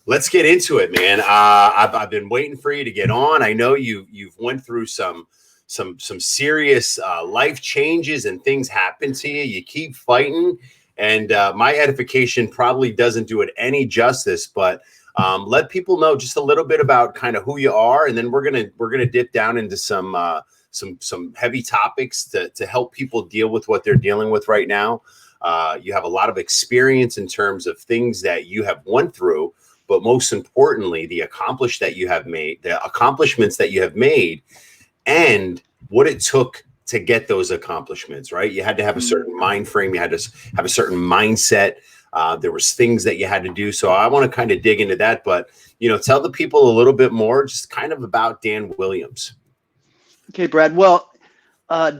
Let's get into it, man. I've been waiting for you to get on. I know you've went through some serious life changes and things happen to you. You keep fighting, and my edification probably doesn't do it any justice. But let people know just a little bit about kind of who you are, and then we're gonna dip down into some heavy topics to help people deal with what they're dealing with right now. You have a lot of experience in terms of things that you have went through, but most importantly, the accomplishments that you have made, and what it took to get those accomplishments. Right, you had to have a Mm. certain mind frame, you had to have a certain mindset. There was things that you had to do, so I want to kind of dig into that. But tell the people a little bit more, just kind of about Dan Williams. Okay, Brad. Well,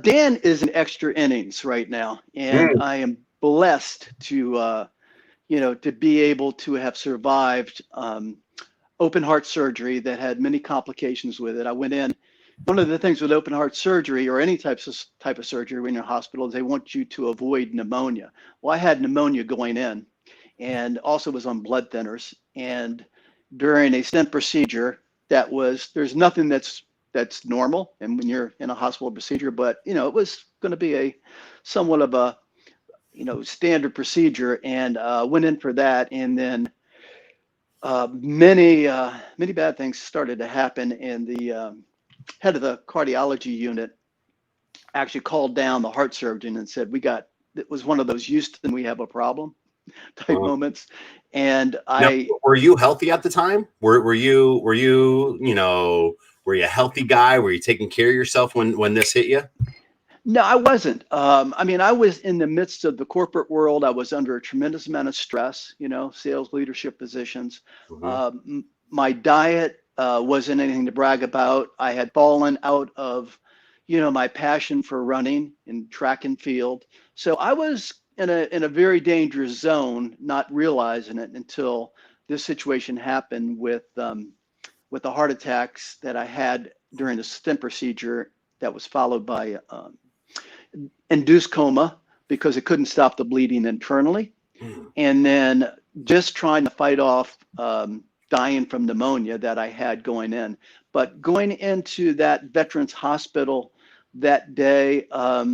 Dan is in extra innings right now, and Mm. I am blessed to be able to have survived open heart surgery that had many complications with it. I went in. One of the things with open heart surgery or any type of surgery when you're in a hospital is they want you to avoid pneumonia. Well, I had pneumonia going in, and also was on blood thinners. And during a stent procedure, there's nothing that's normal, and when you're in a hospital procedure, but it was going to be a somewhat of a standard procedure, and went in for that, and then many bad things started to happen, and the head of the cardiology unit actually called down the heart surgeon and said, it was one of those Houston, we have a problem type Uh, moments. And Now, I were you healthy at the time? Were you a healthy guy? Were you taking care of yourself when this hit you? No, I wasn't. I mean, I was in the midst of the corporate world. I was under a tremendous amount of stress, sales leadership positions. Hmm. My diet wasn't anything to brag about. I had fallen out of, my passion for running in track and field. So I was in a very dangerous zone, not realizing it until this situation happened with the heart attacks that I had during the stent procedure that was followed by induced coma because it couldn't stop the bleeding internally. And then just trying to fight off dying from pneumonia that I had going in. But going into that Veterans Hospital that day, I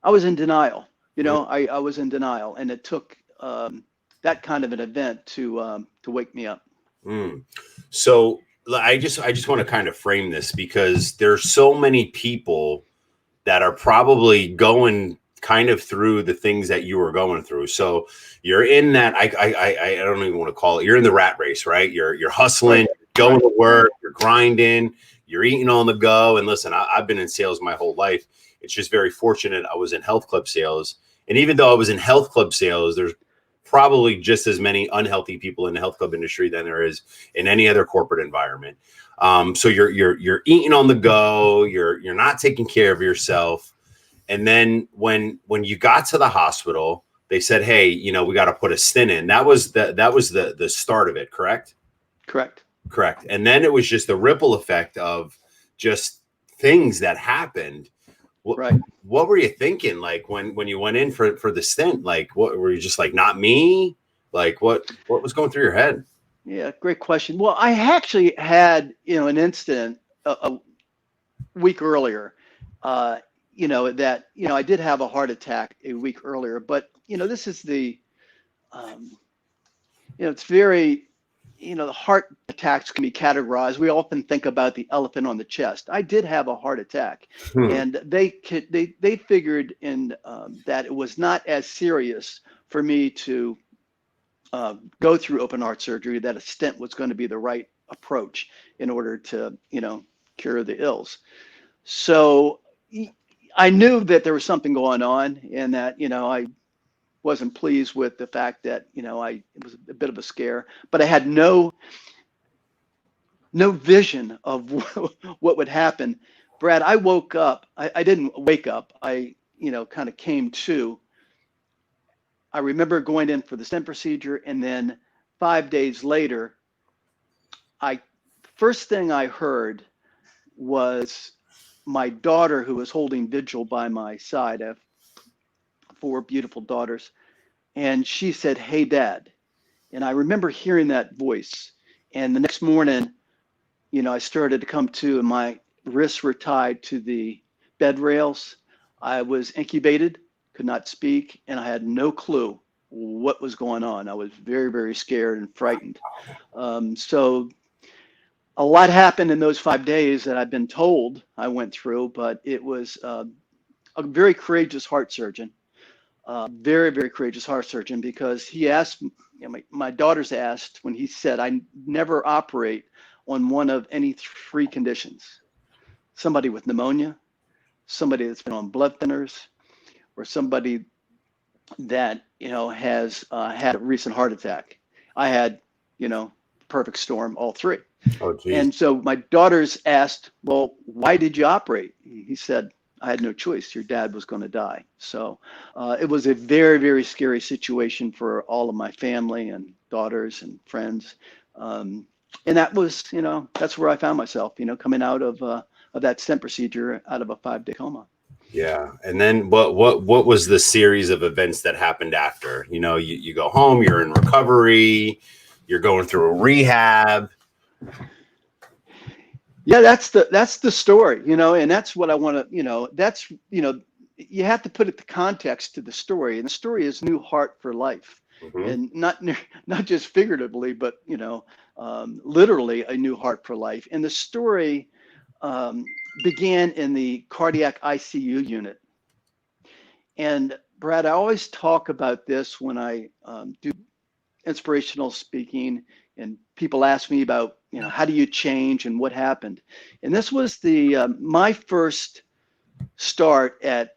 was in denial. I was in denial, and it took that kind of an event to wake me up. Mm. So I just want to kind of frame this because there's so many people that are probably going kind of through the things that you were going through. So you're in that I don't even want to call it. You're in the rat race, right? You're hustling, Right, you're going right, to right. work, you're grinding, you're eating on the go. And listen, I've been in sales my whole life. It's just very fortunate I was in health club sales. And even though I was in health club sales, there's probably just as many unhealthy people in the health club industry than there is in any other corporate environment. So you're eating on the go. You're not taking care of yourself. And then when you got to the hospital, they said, "Hey, we got to put a stent in." That was the start of it, correct? Correct. Correct. And then it was just the ripple effect of just things that happened. What Right. what were you thinking like when you went in for the stint? Like what were you just like, not me? Like what was going through your head? Yeah, great question. Well, I actually had, an incident a week earlier. Uh, that I did have a heart attack a week earlier, but this is um, it's very, the heart attacks can be categorized. We often think about the elephant on the chest. I did have a heart attack, Hmm. and they figured in that it was not as serious for me to go through open heart surgery, that a stent was going to be the right approach in order to, cure the ills. So I knew that there was something going on, and that, I wasn't pleased with the fact that, it was a bit of a scare, but I had no vision of what would happen. Brad, I woke up. I didn't wake up. I, kind of came to. I remember going in for the stent procedure, and then 5 days later, I first thing I heard was my daughter, who was holding vigil by my side. I have four beautiful daughters. and she said, "Hey, Dad." And I remember hearing that voice. And the next morning, I started to come to, and my wrists were tied to the bed rails. I was incubated, could not speak, and I had no clue what was going on. I was very, very scared and frightened. So a lot happened in those 5 days that I've been told I went through, but it was a very courageous heart surgeon, very, very courageous heart surgeon, because he asked, my daughters asked when he said, I never operate on one of any three conditions: somebody with pneumonia, somebody that's been on blood thinners, or somebody that, has had a recent heart attack. I had, perfect storm, all three. Oh, geez. And so my daughters asked, well, why did you operate? He said, I had no choice. Your dad was going to die. So it was a very, very scary situation for all of my family and daughters and friends. And that was, that's where I found myself, coming out of that stent procedure, out of a 5-day coma. Yeah. And then what was the series of events that happened after? You go home, you're in recovery, you're going through a rehab. Yeah, that's the story, and that's what I want to, that's, you have to put it the context to the story. And the story is New Heart for Life. Mm-hmm. And not just figuratively, but, literally a new heart for life. And the story began in the cardiac ICU unit. And Brad, I always talk about this when I do inspirational speaking, and people ask me about, how do you change and what happened? And this was the my first start at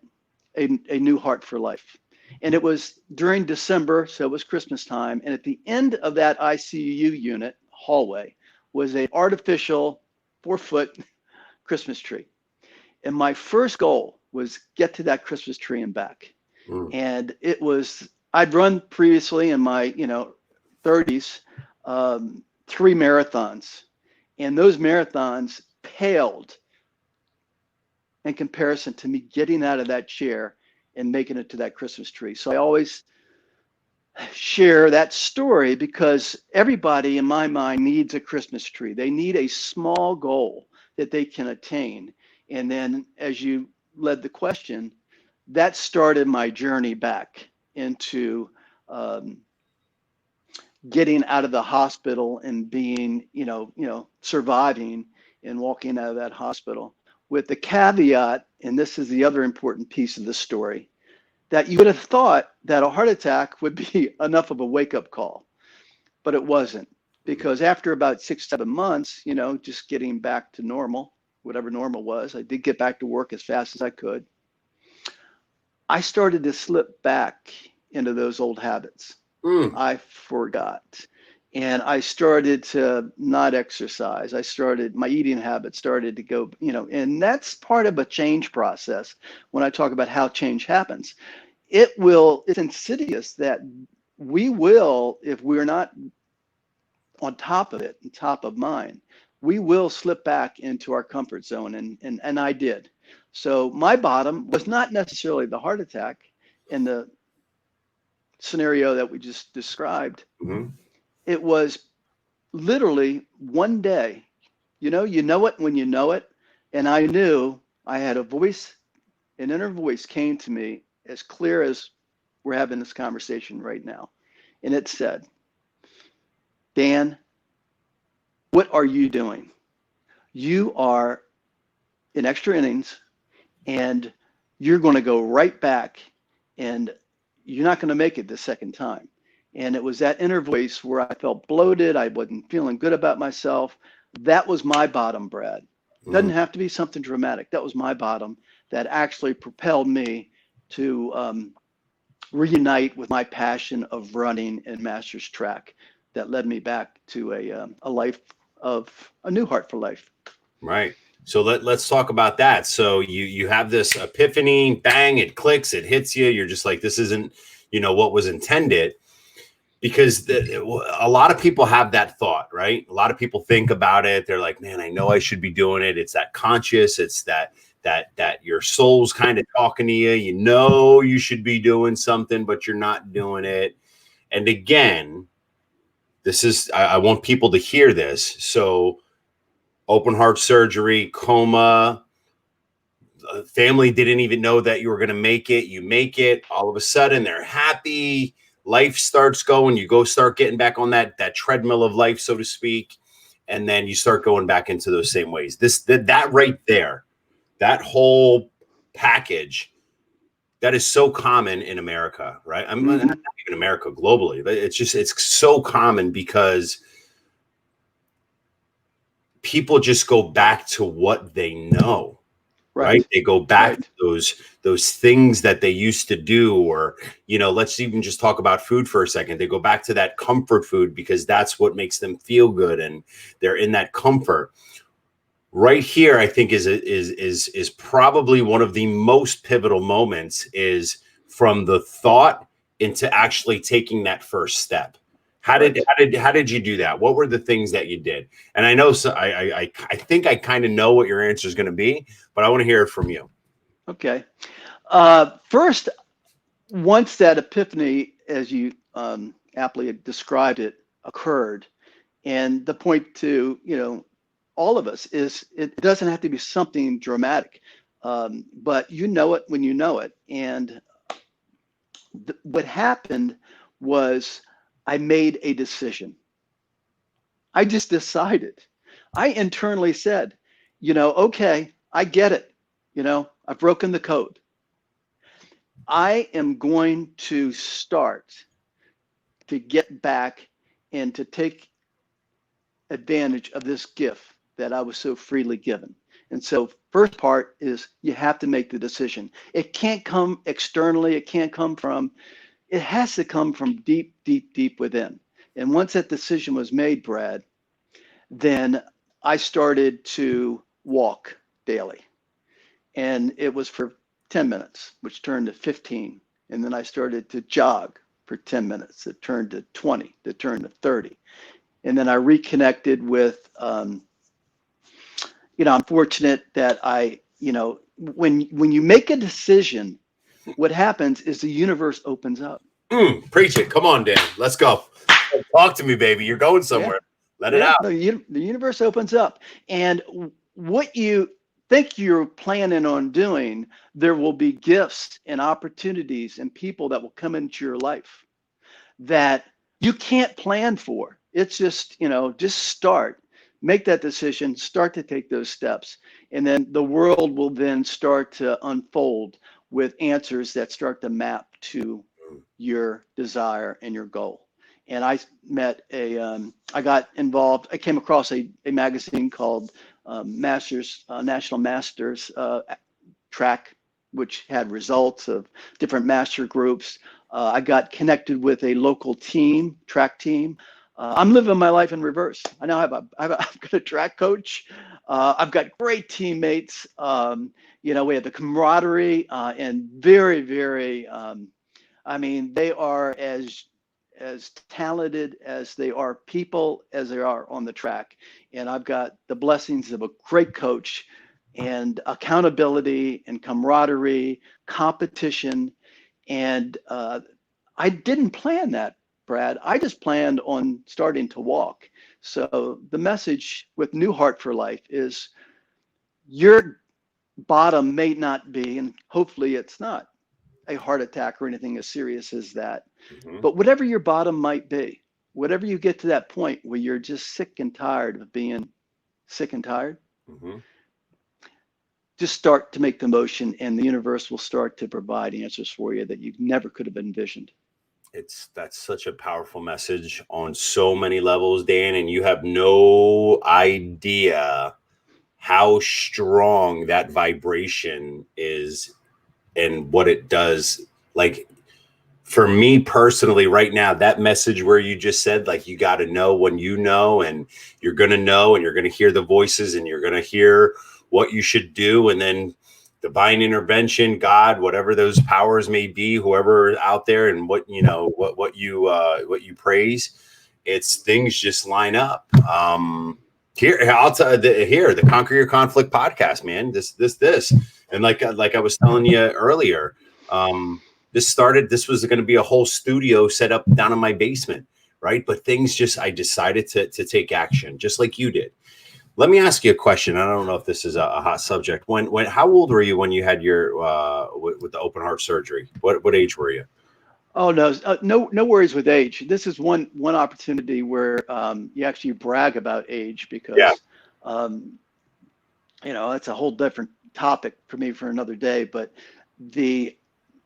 a new heart for life. And it was during December, so it was Christmas time. And at the end of that ICU unit hallway was an artificial 4-foot Christmas tree. And my first goal was get to that Christmas tree and back. And it was, I'd run previously in my, 30s, 3 marathons. And those marathons paled in comparison to me getting out of that chair and making it to that Christmas tree. So I always share that story because everybody in my mind needs a Christmas tree. They need a small goal that they can attain. And then as you led the question, that started my journey back into getting out of the hospital and being, surviving and walking out of that hospital, with the caveat, and this is the other important piece of the story, that you would have thought that a heart attack would be enough of a wake-up call, but it wasn't, because after about 6-7 months, just getting back to normal, whatever normal was, I did get back to work as fast as I could. I started to slip back into those old habits. I forgot. And I started to not exercise. My eating habits started to go, and that's part of a change process. When I talk about how change happens, it's insidious that we will, if we're not on top of it and top of mind, we will slip back into our comfort zone. And I did. So my bottom was not necessarily the heart attack in the scenario that we just described. Mm-hmm. It was literally one day, you know it when you know it. And I knew I had an inner voice came to me as clear as we're having this conversation right now. And it said, Dan, what are you doing? You are in extra innings and you're going to go right back and you're not going to make it the second time. And it was that inner voice where I felt bloated. I wasn't feeling good about myself. That was my bottom, Brad. Doesn't have to be something dramatic. That was my bottom that actually propelled me to reunite with my passion of running and Masters Track that led me back to a life of a new heart for life. Right. So let's talk about that. So you have this epiphany, bang, it clicks, it hits you. You're just like, this isn't, what was intended. Because a lot of people have that thought, right? A lot of people think about it. They're like, man, I know I should be doing it. It's that conscious. It's that that your soul's kind of talking to you. You know you should be doing something, but you're not doing it. And again, this is I want people to hear this. So open heart surgery, coma, family didn't even know that you were going to make it. You make it. All of a sudden, they're happy. Life starts going. You start getting back on that treadmill of life, so to speak, and then you start going back into those same ways. That right there, that whole package, that is so common in America, right? I mean, not even America, globally. But it's so common because people just go back to what they know. Right. They go back to those things that they used to do, or, let's even just talk about food for a second. They go back to that comfort food because that's what makes them feel good. And they're in that comfort right here. I think is probably one of the most pivotal moments, is from the thought into actually taking that first step. How did you do that? What were the things that you did? And I know, so I think I kind of know what your answer is going to be, but I want to hear it from you. Okay. First, once that epiphany, as you aptly described it, occurred, and the point to all of us is, it doesn't have to be something dramatic, but you know it when you know it. And what happened was, I made a decision. I just decided. I internally said, okay, I get it. I've broken the code. I am going to start to get back and to take advantage of this gift that I was so freely given. And so first part is, you have to make the decision. It can't come externally. It can't come from, it has to come from deep, deep, deep within. And once that decision was made, Brad, then I started to walk daily. And it was for 10 minutes, which turned to 15. And then I started to jog for 10 minutes. It turned to 20, it turned to 30. And then I reconnected with, I'm fortunate that when you make a decision, what happens is the universe opens up. Preach it. Come on, Dan. Let's go. Talk to me, baby. You're going somewhere. Let it out. The universe opens up. And what you think you're planning on doing, there will be gifts and opportunities and people that will come into your life that you can't plan for. It's just, just start. Make that decision, start to take those steps. And then the world will then start to unfold with answers that start to map to your desire and your goal. And I met I got involved, I came across a magazine called National Masters Track, which had results of different master groups. I got connected with a local track team. I'm living my life in reverse. I now I've got a track coach. I've got great teammates. We have the camaraderie and very, very, they are as talented as they are people, as they are on the track. And I've got the blessings of a great coach, and accountability and camaraderie, competition. And I didn't plan that, Brad. I just planned on starting to walk. So the message with New Heart for Life is, your bottom may not be, and hopefully it's not, a heart attack or anything as serious as that. Mm-hmm. But whatever your bottom might be, whatever you get to that point where you're just sick and tired of being sick and tired, mm-hmm. just start to make the motion, and the universe will start to provide answers for you that you never could have envisioned. That's such a powerful message on so many levels, Dan, and you have no idea how strong that vibration is and what it does. Like, for me personally right now, that message where you just said, like, you got to know when you know, and you're going to know, and you're going to hear the voices, and you're going to hear what you should do. And then divine intervention, God, whatever those powers may be, whoever out there, and what you praise, it's things just line up. Here, I'll tell you, the Conquer Your Conflict podcast, man. This And like I was telling you earlier, this was going to be a whole studio set up down in my basement, right? But I decided to take action, just like you did. Let me ask you a question. I don't know if this is a hot subject. How old were you when you had your with the open heart surgery? What age were you? Oh no, no worries with age. This is one opportunity where you actually brag about age Yeah. because that's a whole different topic for me for another day. But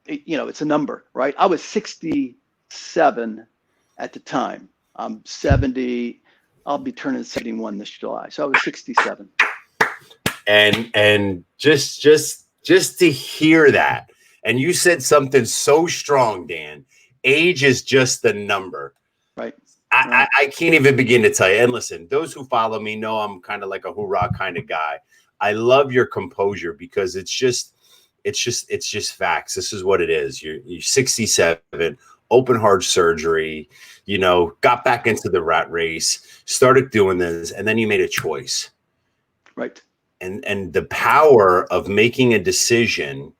it's a number, right? I was 67 at the time. I'm 70. I'll be turning 71 this July, so I was 67. And just to hear that, and you said something so strong, Dan. Age is just the number. Right. I can't even begin to tell you. And listen, those who follow me know I'm kind of like a hoorah kind of guy. I love your composure because it's just facts. This is what it is. You're 67, open heart surgery, got back into the rat race, started doing this, and then you made a choice. Right. And the power of making a decision.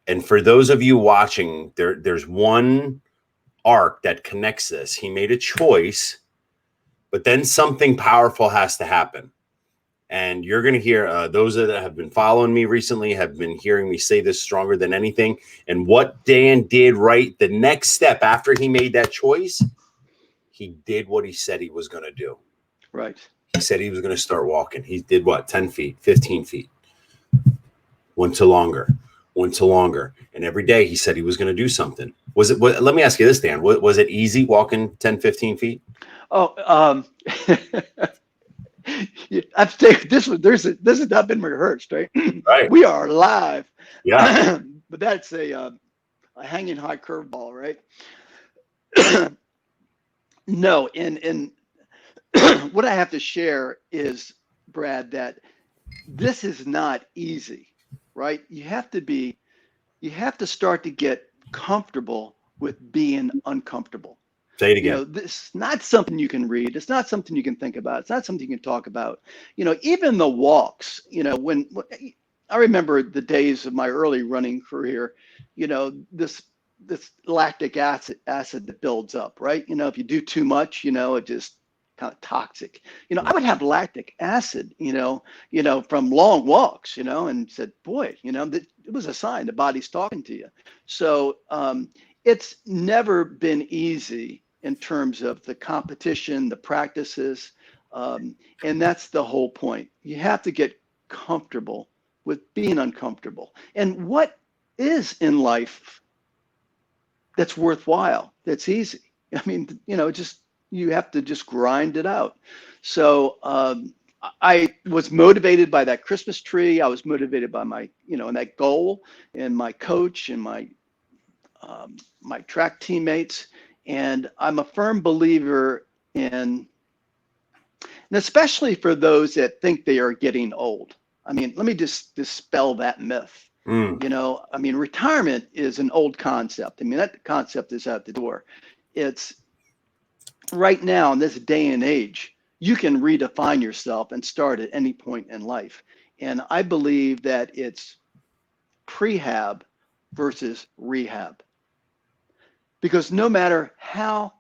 And for those of you watching, there's one arc that connects this. He made a choice, but then something powerful has to happen. And you're going to hear those that have been following me recently have been hearing me say this stronger than anything. And what Dan did right, the next step after he made that choice, he did what he said he was going to do. Right. He said he was going to start walking. He did what? 10 feet, 15 feet. Went to longer. And every day he said he was going to do something. Let me ask you this, Dan. Was it easy walking 10, 15 feet? Oh, I've taken this has not been rehearsed, right? Right. We are live. Yeah. But that's a hanging high curveball, right? No, and what I have to share is, Brad, that this is not easy, right? You have to start to get comfortable with being uncomfortable. Say it again. This is not something you can read. It's not something you can think about. It's not something you can talk about. Even the walks, when I remember the days of my early running career, this lactic acid that builds up, right? If you do too much, it just kind of toxic. I would have lactic acid, from long walks, and said, boy, that it was a sign the body's talking to you. So it's never been easy in terms of the competition, the practices, and that's the whole point. You have to get comfortable with being uncomfortable. And what is in life that's worthwhile, that's easy? I mean, you have to just grind it out. So I was motivated by that Christmas tree. I was motivated by my, and that goal, and my coach and my track teammates. And I'm a firm believer and especially for those that think they are getting old. I mean, let me just dispel that myth. Retirement is an old concept. That concept is out the door. It's right now in this day and age, you can redefine yourself and start at any point in life. And I believe that it's prehab versus rehab. Because no matter how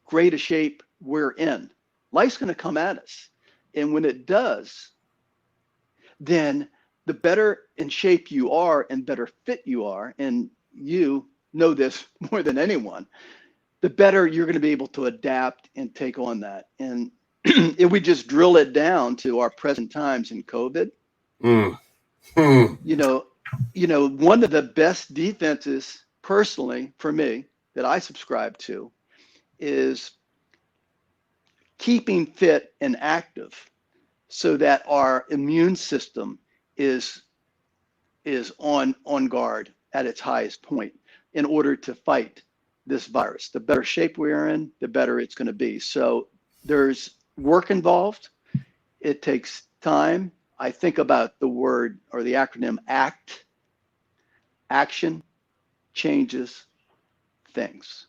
great a shape we're in, life's going to come at us. And when it does, then the better in shape you are and better fit you are, and you know this more than anyone, the better you're going to be able to adapt and take on that. And if we just drill it down to our present times in COVID, one of the best defenses personally for me that I subscribe to is keeping fit and active so that our immune system is on guard at its highest point in order to fight this virus. The better shape we're in, the better it's going to be. So there's work involved. It takes time. I think about the word or the acronym ACT. Action changes things.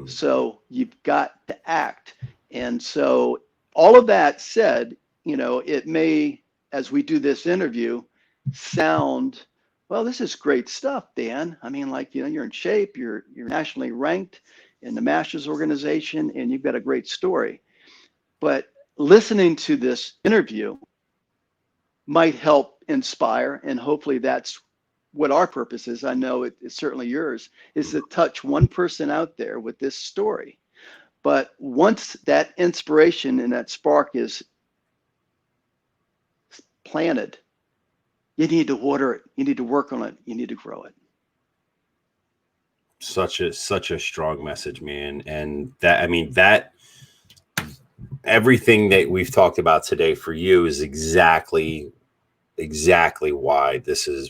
So you've got to act. And so all of that said, it may, as we do this interview, sound, well, this is great stuff, Dan. I mean, like, you're in shape, you're nationally ranked in the Masters organization, and you've got a great story. But listening to this interview might help inspire, and hopefully that's what our purpose is. I know it's certainly yours, is to touch one person out there with this story. But once that inspiration and that spark is planted, you need to water it. You need to work on it. You need to grow it. Such a strong message, man. And that, I mean, that everything that we've talked about today for you is exactly why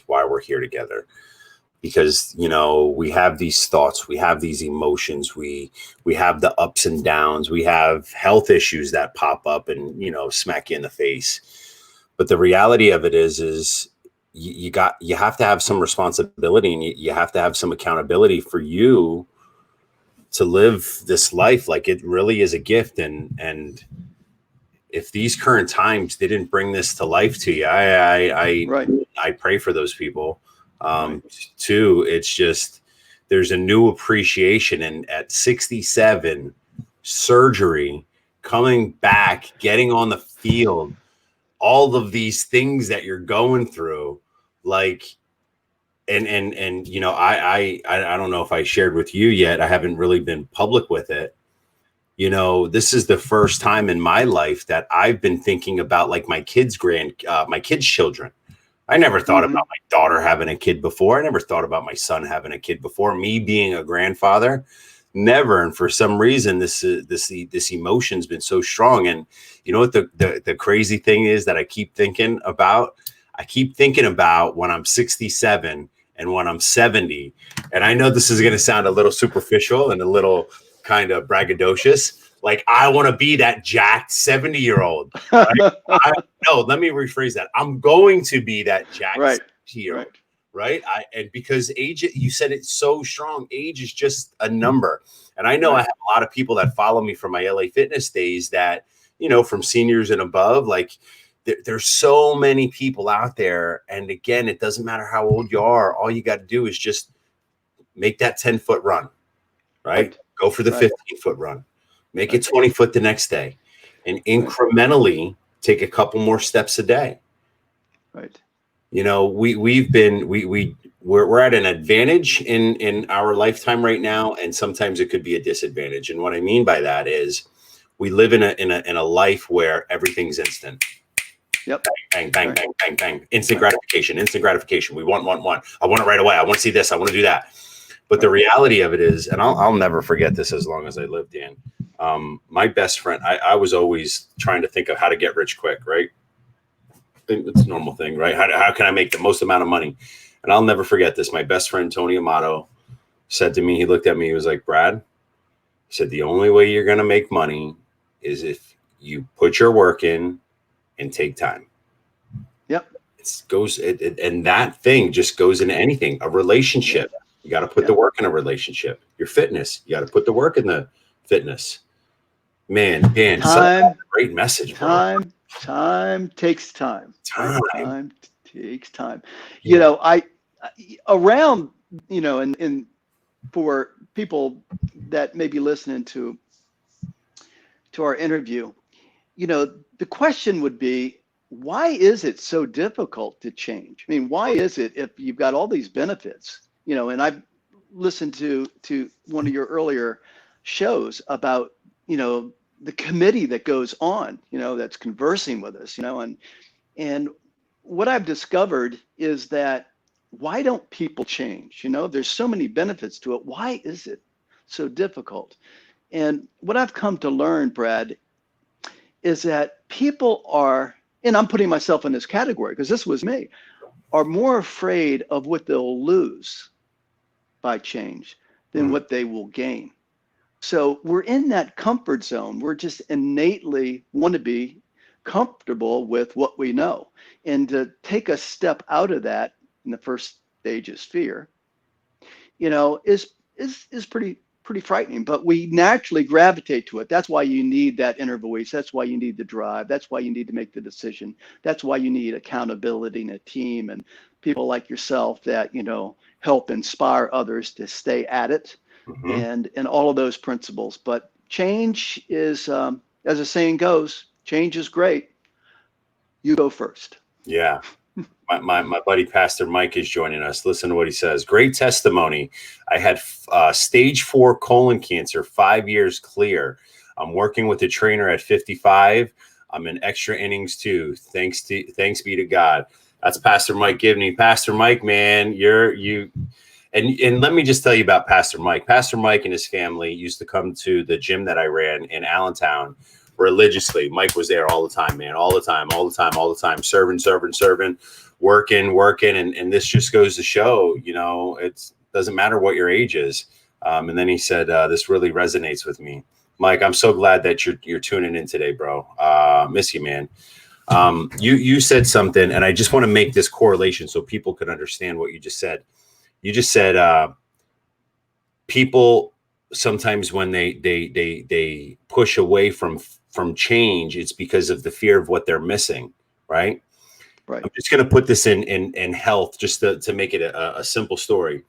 we're here together. Because, we have these thoughts, we have these emotions, we have the ups and downs, we have health issues that pop up and, smack you in the face. But the reality of it is you have to have some responsibility, and you have to have some accountability for you to live this life like it really is a gift. And if these current times didn't bring this to life to you, I pray for those people. Too, it's just, there's a new appreciation, and at 67, surgery, coming back, getting on the field, all of these things that you're going through, like, and I don't know if I shared with you yet. I haven't really been public with it. This is the first time in my life that I've been thinking about, like, my kids' children. I never thought about my daughter having a kid before. I never thought about my son having a kid before. Me being a grandfather, never. And for some reason, this emotion's been so strong. And you know what the crazy thing is that I keep thinking about? I keep thinking about when I'm 67 and when I'm 70. And I know this is going to sound a little superficial and a little kind of braggadocious. Like, I want to be that jacked 70-year-old. Right? No, let me rephrase that. I'm going to be that jacked 70-year-old. Right. And because age, you said it's so strong. Age is just a number. And I know I have a lot of people that follow me from my LA Fitness days that, from seniors and above, like, there's so many people out there. And again, it doesn't matter how old you are. All you got to do is just make that 10-foot run. Right. Go for the 15-foot run. Make it 20 foot the next day, and incrementally take a couple more steps a day. Right. We're at an advantage in our lifetime right now, and sometimes it could be a disadvantage. And what I mean by that is, we live in a life where everything's instant. Yep. Bang, bang, bang, bang, bang. Instant gratification. We want. I want it right away. I want to see this. I want to do that. But the reality of it is, and I'll never forget this as long as I live, Dan. My best friend, I was always trying to think of how to get rich quick, right? It's a normal thing, right? How can I make the most amount of money? And I'll never forget this. My best friend, Tony Amato, said to me, he looked at me, he was like, Brad, he said, the only way you're going to make money is if you put your work in and take time. Yep. And that thing just goes into anything, a relationship. You got to put the work in a relationship. Your fitness, you got to put the work in the fitness. Man, Dan, great message. Time takes time. Time takes time. I around, and for people that may be listening to our interview, the question would be, why is it so difficult to change? I mean, why is it, if you've got all these benefits, and I've listened to one of your earlier shows about, the committee that goes on, that's conversing with us, and what I've discovered is that, why don't people change? There's so many benefits to it. Why is it so difficult? And what I've come to learn, Brad, is that people are, and I'm putting myself in this category because this was me, are more afraid of what they'll lose by change than what they will gain. So we're in that comfort zone. We're just innately want to be comfortable with what we know. And to take a step out of that, in the first stage is fear, is pretty pretty frightening, but we naturally gravitate to it. That's why you need that inner voice. That's why you need the drive. That's why you need to make the decision. That's why you need accountability and a team and people like yourself that, help inspire others to stay at it, Mm-hmm. and all of those principles. But change is, as the saying goes, change is great. You go first. Yeah. My buddy Pastor Mike is joining us. Listen to what he says. Great testimony. I had stage 4 colon cancer, 5 years clear. I'm working with a trainer at 55. I'm in extra innings too. Thanks be to God. That's Pastor Mike Gibney. Pastor Mike, man, and let me just tell you about Pastor Mike. Pastor Mike and his family used to come to the gym that I ran in Allentown religiously. Mike was there all the time, man, all the time, serving, working. And this just goes to show, it doesn't matter what your age is. And then he said, this really resonates with me. Mike, I'm so glad that you're tuning in today, bro. Miss you, man. You said something, and I just want to make this correlation so people could understand what you just said. You just said people sometimes when they push away from change, it's because of the fear of what they're missing, right? Right. I'm just going to put this in health, just to make it a simple story.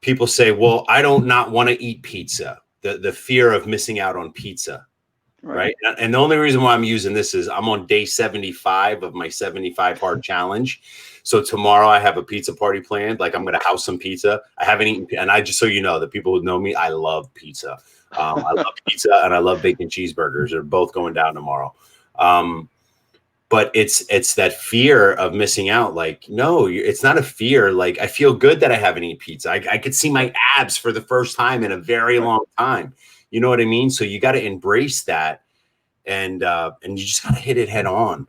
People say, well, I don't not want to eat pizza. The fear of missing out on pizza. Right. And the only reason why I'm using this is I'm on day 75 of my 75 hard challenge. So tomorrow I have a pizza party planned. Like I'm going to house some pizza. I haven't eaten. And I just, so you know, the people who know me, I love pizza. I love pizza and I love bacon cheeseburgers. They're both going down tomorrow. But it's that fear of missing out. Like, no, it's not a fear. Like, I feel good that I haven't eaten pizza. I could see my abs for the first time in a very long time. You know what I mean? So you got to embrace that, and you just got to hit it head on.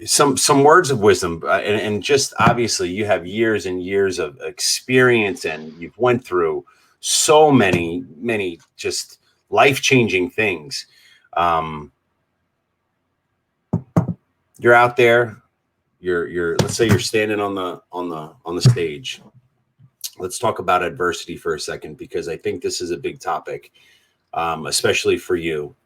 Some words of wisdom, and just obviously you have years and years of experience, and you've went through so many just life-changing things. You're out there. You're let's say you're standing on the stage. Let's talk about adversity for a second, because I think this is a big topic, especially for you.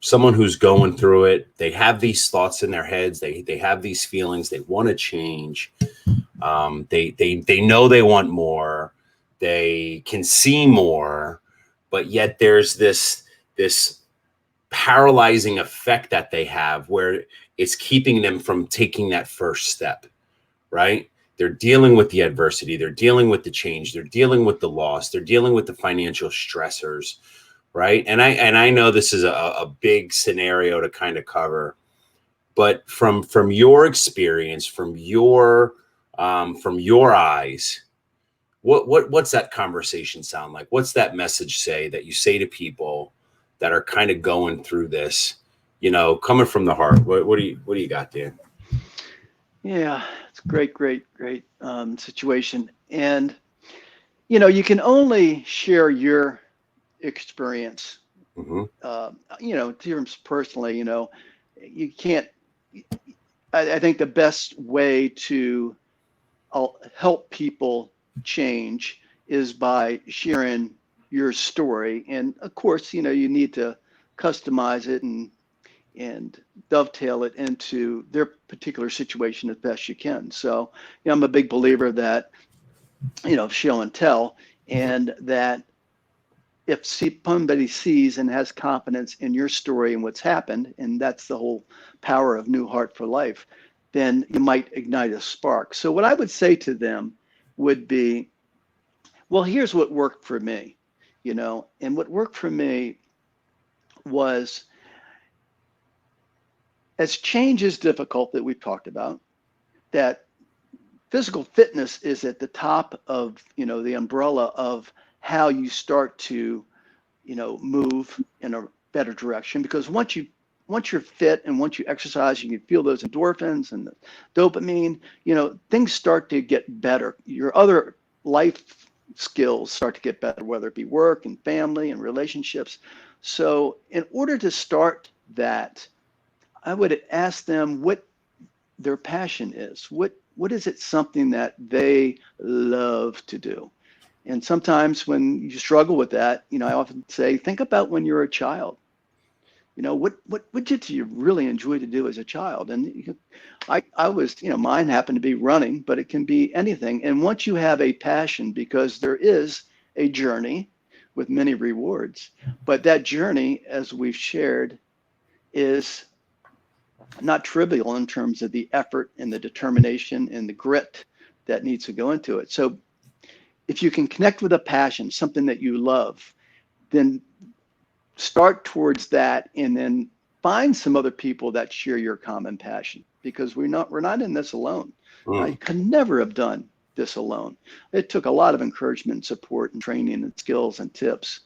Someone who's going through it, they have these thoughts in their heads. They have these feelings. They want to change. They know they want more. They can see more, but yet there's this paralyzing effect that they have where it's keeping them from taking that first step, right? They're dealing with the adversity. They're dealing with the change. They're dealing with the loss. They're dealing with the financial stressors, right? And I know this is a big scenario to kind of cover, but from your experience, from your eyes, what's that conversation sound like? What's that message say that you say to people that are kind of going through this, coming from the heart? What do you got, Dan? Yeah, it's a great situation. And, you can only share your experience, terms personally, you can't, I think the best way to help people change is by sharing your story. And of course, you need to customize it and dovetail it into their particular situation as best you can. So, I'm a big believer that, show and tell, and that if somebody sees and has confidence in your story and what's happened, and that's the whole power of New Heart for Life, then you might ignite a spark. So what I would say to them would be, well, here's what worked for me, and what worked for me was, as change is difficult that we've talked about, that physical fitness is at the top of, the umbrella of how you start to, move in a better direction. Because once you're fit and once you exercise, you can feel those endorphins and the dopamine, things start to get better. Your other life skills start to get better, whether it be work and family and relationships. So in order to start that, I would ask them what their passion is. What is it, something that they love to do? And sometimes when you struggle with that, I often say, think about when you're a child. What did you really enjoy to do as a child? And I was, mine happened to be running, but it can be anything. And once you have a passion, because there is a journey with many rewards, but that journey, as we've shared, is not trivial in terms of the effort and the determination and the grit that needs to go into it. So if you can connect with a passion, something that you love, then start towards that, and then find some other people that share your common passion, because we're not in this alone. I could never have done this alone. It took a lot of encouragement and support and training and skills and tips.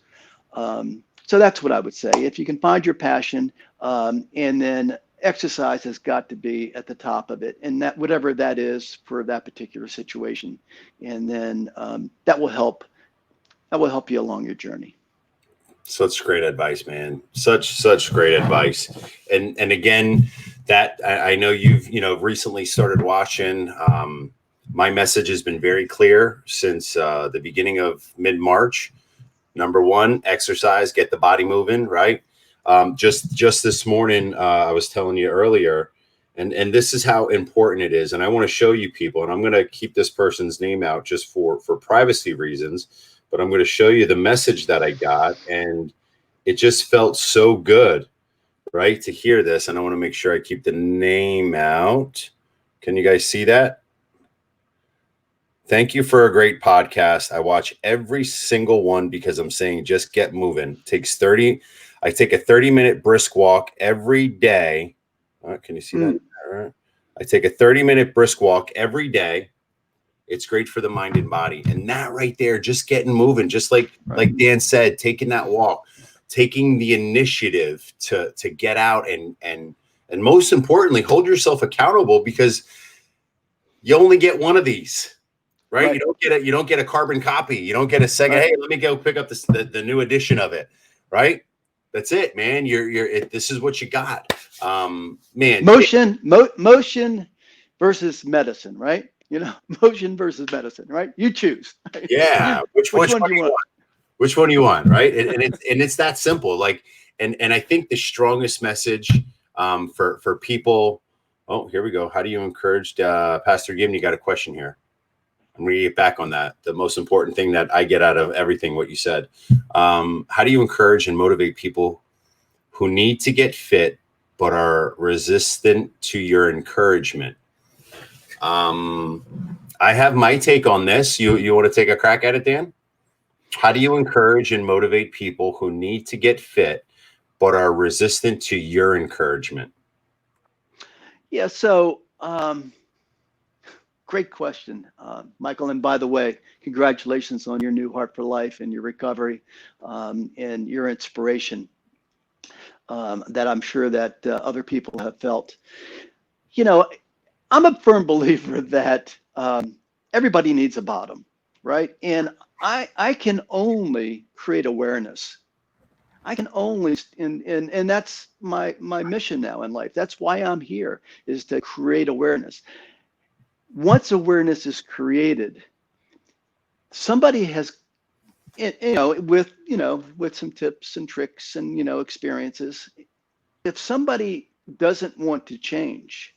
So that's what I would say. If you can find your passion, and then exercise has got to be at the top of it, and that whatever that is for that particular situation, and then that will help you along your journey. Such great advice, man. Such great advice. And again, that I know you've recently started watching. My message has been very clear since the beginning of mid-March. Number one, exercise, get the body moving, right? Just this morning, I was telling you earlier, and this is how important it is. And I want to show you people, and I'm going to keep this person's name out just for privacy reasons, but I'm going to show you the message that I got, and it just felt so good, right, to hear this. And I want to make sure I keep the name out. Can you guys see that? Thank you for a great podcast. I watch every single one because I'm saying just get moving. I take a 30-minute brisk walk every day. Can you see that? All right. I take a 30-minute brisk walk every day. It's great for the mind and body. And that right there, just getting moving, just like Dan said, taking that walk, taking the initiative to get out and most importantly, hold yourself accountable, because you only get one of these. Right? You don't get a carbon copy. You don't get a second. Hey, let me go pick up the new edition of it. Right? That's it, man. This is what you got. Man. Motion versus medicine, right? Motion versus medicine, right? You choose. Yeah. Which one do you want? Which one do you want? Right. And it's that simple. Like, and I think the strongest message for people. Oh, here we go. How do you encourage Pastor Gibney? Got a question here. I'm going to get back on that. The most important thing that I get out of everything, what you said. How do you encourage and motivate people who need to get fit but are resistant to your encouragement? I have my take on this. You want to take a crack at it, Dan? How do you encourage and motivate people who need to get fit but are resistant to your encouragement? Yeah, so great question, Michael. And by the way, congratulations on your new Heart for Life and your recovery, and your inspiration that I'm sure that other people have felt. I'm a firm believer that everybody needs a bottom, right? And I can only create awareness. I can only, and that's my mission now in life. That's why I'm here, is to create awareness. Once awareness is created, somebody has, with some tips and tricks and, experiences, if somebody doesn't want to change,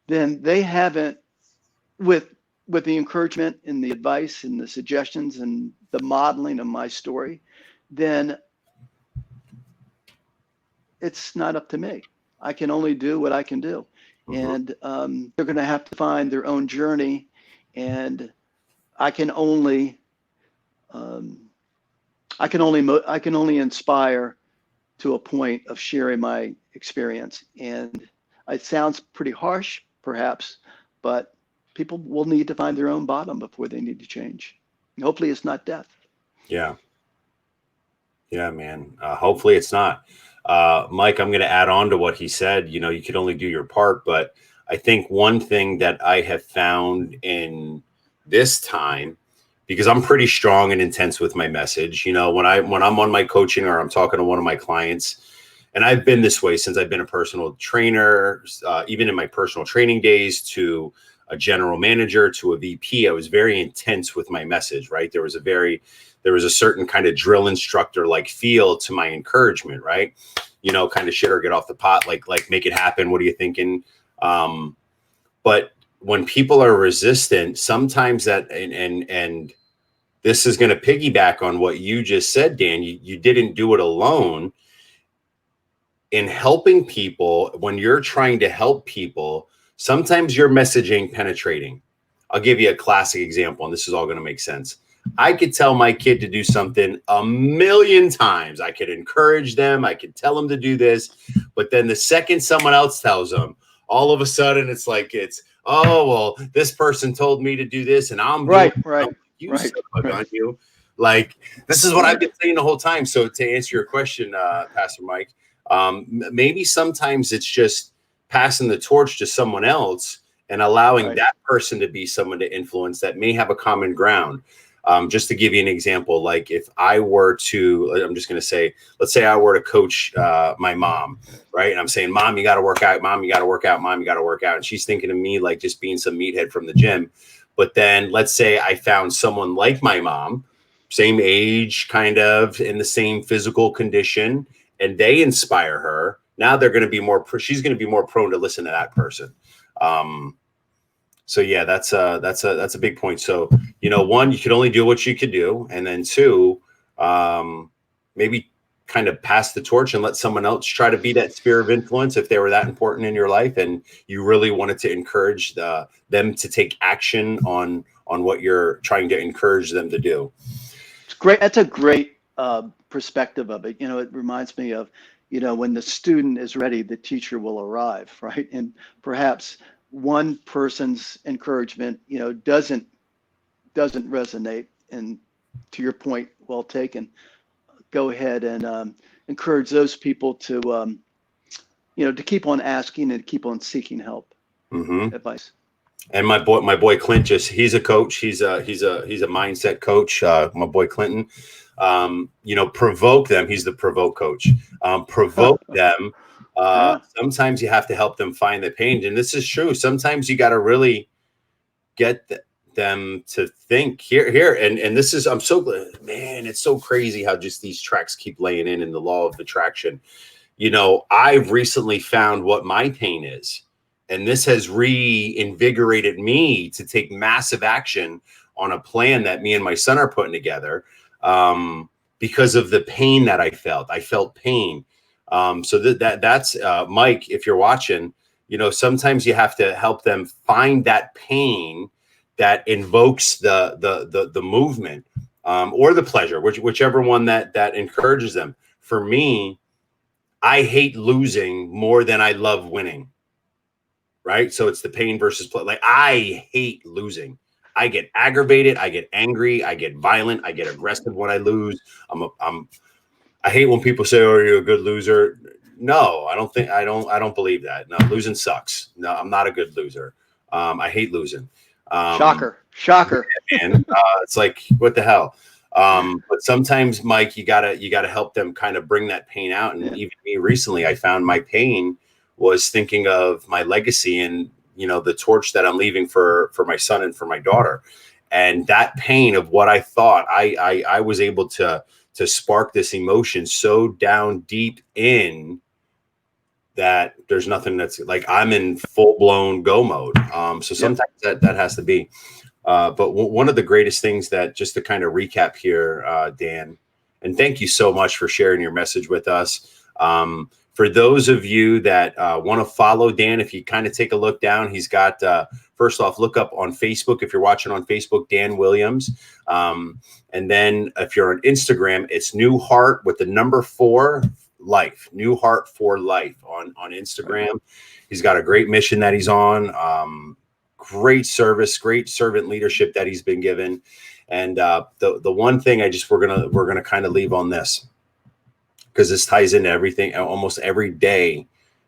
then they haven't, with the encouragement and the advice and the suggestions and the modeling of my story, then it's not up to me. I can only do what I can do. And they're going to have to find their own journey, and I can only inspire to a point of sharing my experience. And it sounds pretty harsh, perhaps, but people will need to find their own bottom before they need to change. And hopefully, it's not death. Yeah, man. Hopefully, it's not. Mike, I'm going to add on to what he said. You can only do your part, but I think one thing that I have found in this time, because I'm pretty strong and intense with my message, when I'm on my coaching or I'm talking to one of my clients, and I've been this way since I've been a personal trainer, even in my personal training days to a general manager to a VP, I was very intense with my message, right? There was a certain kind of drill instructor like feel to my encouragement, right? Kind of shit or get off the pot, like make it happen. What are you thinking? But when people are resistant, sometimes that, and this is going to piggyback on what you just said, Dan, you didn't do it alone. In helping people, when you're trying to help people, sometimes your message ain't penetrating. I'll give you a classic example, and this is all going to make sense. I could tell my kid to do something a million times. I could encourage them. I could tell them to do this. But then the second someone else tells them, all of a sudden oh, well, this person told me to do this and I'm Right. You. Like, this is what I've been saying the whole time. So to answer your question, Pastor Mike, maybe sometimes it's just passing the torch to someone else and allowing that person to be someone to influence that may have a common ground. Just to give you an example, like if I were to, I'm just going to say, let's say I were to coach my mom, right? And I'm saying, Mom, you got to work out. Mom, you got to work out. Mom, you got to work out. And she's thinking of me like just being some meathead from the gym. But then let's say I found someone like my mom, same age, kind of in the same physical condition, and they inspire her. Now they're going to be she's going to be more prone to listen to that person. So yeah, that's a big point. So, one, you could only do what you could do. And then two, maybe kind of pass the torch and let someone else try to be that sphere of influence if they were that important in your life. And you really wanted to encourage them to take action on what you're trying to encourage them to do. It's great. That's a great perspective of it. It reminds me of, when the student is ready, the teacher will arrive, right? And perhaps one person's encouragement, doesn't resonate. And to your point, well taken. Go ahead and encourage those people to, to keep on asking and keep on seeking help, advice. And my boy Clint, he's a coach. He's a mindset coach. My boy Clinton, provoke them. He's the provoke coach. Provoke them. Sometimes you have to help them find the pain. And this is true. Sometimes you got to really get them to think here. And this is, I'm so glad, man, it's so crazy how just these tracks keep laying in the law of attraction. I've recently found what my pain is. And this has reinvigorated me to take massive action on a plan that me and my son are putting together because of the pain that I felt. I felt pain. So that's Mike, if you're watching, sometimes you have to help them find that pain that invokes the movement or the pleasure, whichever one that encourages them. For me, I hate losing more than I love winning. Right. So it's the pain versus play. Like, I hate losing. I get aggravated. I get angry. I get violent. I get aggressive when I lose. I hate when people say, "Oh, you're a good loser." No, I don't believe that. No, losing sucks. No, I'm not a good loser. I hate losing. Shocker. And it's like, what the hell? But sometimes, Mike, you gotta help them kind of bring that pain out. And even me recently, I found my pain was thinking of my legacy and, the torch that I'm leaving for my son and for my daughter. And that pain of what I thought, I was able to spark this emotion so down deep in that there's nothing that's like, I'm in full blown go mode. So sometimes that has to be, but one of the greatest things that, just to kind of recap here, Dan, and thank you so much for sharing your message with us. For those of you that want to follow Dan, if you kind of take a look down, he's got, first off, look up on Facebook. If you're watching on Facebook, Dan Williams. And then if you're on Instagram, it's New Heart with the number 4 Life, New Heart for Life on Instagram. He's got a great mission that he's on. Great service, great servant leadership that he's been given. And the one thing we're gonna kind of leave on this, because this ties into everything, almost every day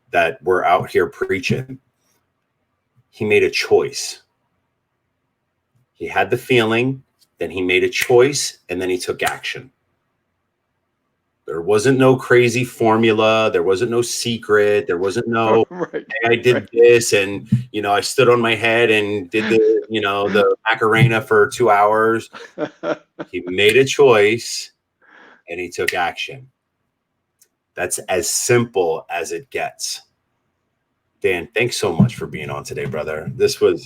that we're out here preaching. He made a choice. He had the feeling, then he made a choice, and then he took action. There wasn't no crazy formula. There wasn't no secret. There wasn't no, Right, hey, I did right. this and, I stood on my head and did the Macarena for 2 hours. He made a choice and he took action. That's as simple as it gets. Dan, thanks so much for being on today, brother. This was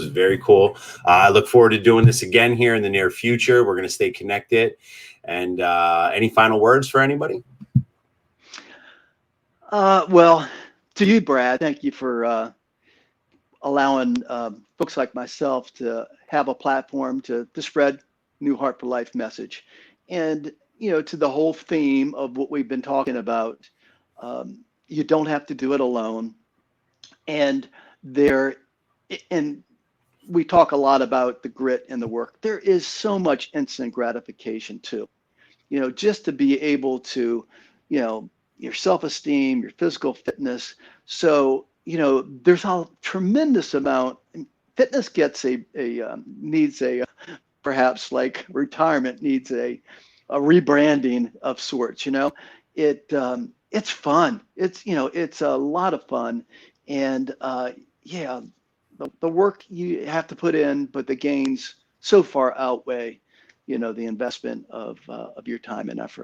very cool. I look forward to doing this again here in the near future. We're going to stay connected. And any final words for anybody? Well, to you, Brad, thank you for allowing folks like myself to have a platform to spread New Heart for Life message. And, to the whole theme of what we've been talking about, you don't have to do it alone. And there, and we talk a lot about the grit and the work. There is so much instant gratification too. Just to be able to, your self-esteem, your physical fitness. So, there's a tremendous amount. Fitness gets needs perhaps like retirement needs a rebranding of sorts. It's fun. It's a lot of fun, and yeah, the work you have to put in, but the gains so far outweigh, the investment of your time and effort.